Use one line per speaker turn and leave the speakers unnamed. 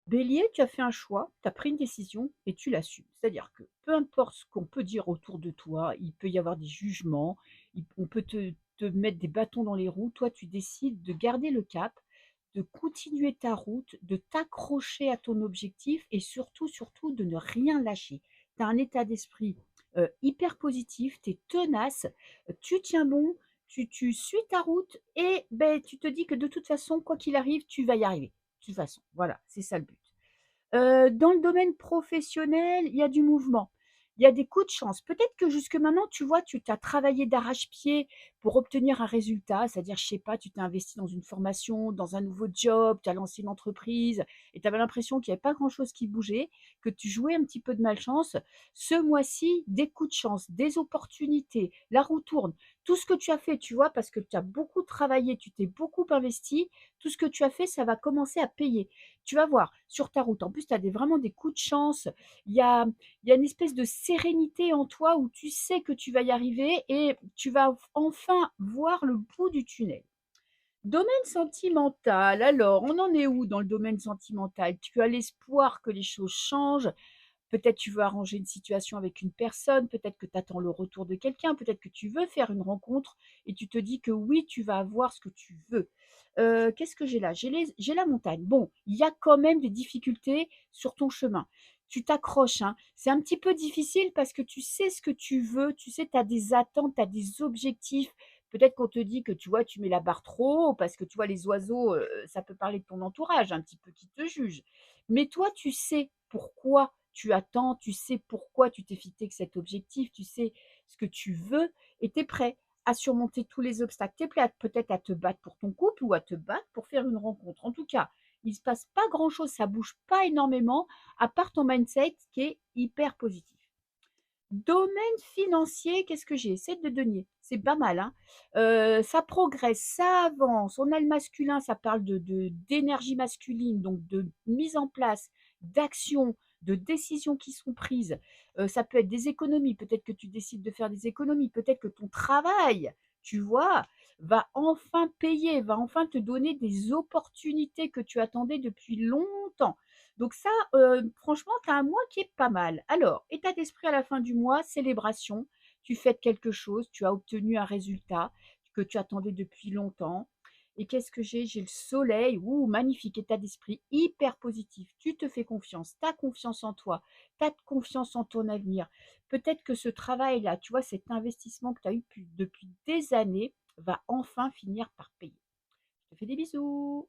Bélier, tu as fait un choix, tu as pris une décision et tu l'assumes. C'est-à-dire que peu importe ce qu'on peut dire autour de toi, il peut y avoir des jugements, on peut te mettre des bâtons dans les roues. Toi, tu décides de garder le cap, de continuer ta route, de t'accrocher à ton objectif et surtout, surtout de ne rien lâcher. Tu as un état d'esprit hyper positif, tu es tenace, tu tiens bon, tu suis ta route et ben, tu te dis que de toute façon, quoi qu'il arrive, tu vas y arriver. De toute façon, voilà, c'est ça le but. Dans le domaine professionnel, il y a du mouvement. Il y a des coups de chance. Peut-être que jusque maintenant, tu vois, tu t'as travaillé d'arrache-pied pour obtenir un résultat, c'est-à-dire, je sais pas, tu t'es investi dans une formation, dans un nouveau job, tu as lancé une entreprise et tu avais l'impression qu'il y avait pas grand-chose qui bougeait, que tu jouais un petit peu de malchance. Ce mois-ci, des coups de chance, des opportunités, la roue tourne. Tout ce que tu as fait, tu vois, parce que tu as beaucoup travaillé, tu t'es beaucoup investi, tout ce que tu as fait, ça va commencer à payer. Tu vas voir, sur ta route, en plus, tu as vraiment des coups de chance. Il y a, il y a une espèce de sérénité en toi où tu sais que tu vas y arriver et tu vas enfin voir le bout du tunnel. Domaine sentimental, alors, on en est où dans le domaine sentimental? Tu as l'espoir que les choses changent. Peut-être tu veux arranger une situation avec une personne, peut-être que tu attends le retour de quelqu'un, peut-être que tu veux faire une rencontre et tu te dis que oui, tu vas avoir ce que tu veux. Qu'est-ce que j'ai là? J'ai la montagne. Bon, il y a quand même des difficultés sur ton chemin. Tu t'accroches, hein. C'est un petit peu difficile parce que tu sais ce que tu veux, tu sais, tu as des attentes, tu as des objectifs. Peut-être qu'on te dit que, tu vois, tu mets la barre trop haut parce que, tu vois, les oiseaux, ça peut parler de ton entourage un petit peu qui te jugent. Mais toi, tu sais pourquoi tu attends, tu sais pourquoi tu t'es fixé que cet objectif, tu sais ce que tu veux et tu es prêt à surmonter tous les obstacles. Tu es prêt peut-être à te battre pour ton couple ou à te battre pour faire une rencontre. En tout cas, il ne se passe pas grand-chose, ça bouge pas énormément, à part ton mindset qui est hyper positif. Domaine financier, qu'est-ce que j'ai? 7 de denier, c'est pas mal, hein. Ça progresse, ça avance. On a le masculin, ça parle d'énergie masculine, donc de mise en place d'actions, de décisions qui sont prises. Ça peut être des économies, peut-être que tu décides de faire des économies, peut-être que ton travail, tu vois, va enfin payer, va enfin te donner des opportunités que tu attendais depuis longtemps. Donc ça, franchement, tu as un mois qui est pas mal. Alors, état d'esprit à la fin du mois, célébration. Tu fêtes quelque chose, tu as obtenu un résultat que tu attendais depuis longtemps. Et qu'est-ce que j'ai? J'ai le soleil. Ouh, magnifique état d'esprit, hyper positif. Tu te fais confiance, tu as confiance en toi, tu as confiance en ton avenir. Peut-être que ce travail-là, tu vois, cet investissement que tu as eu depuis des années va enfin finir par payer. Je te fais des bisous.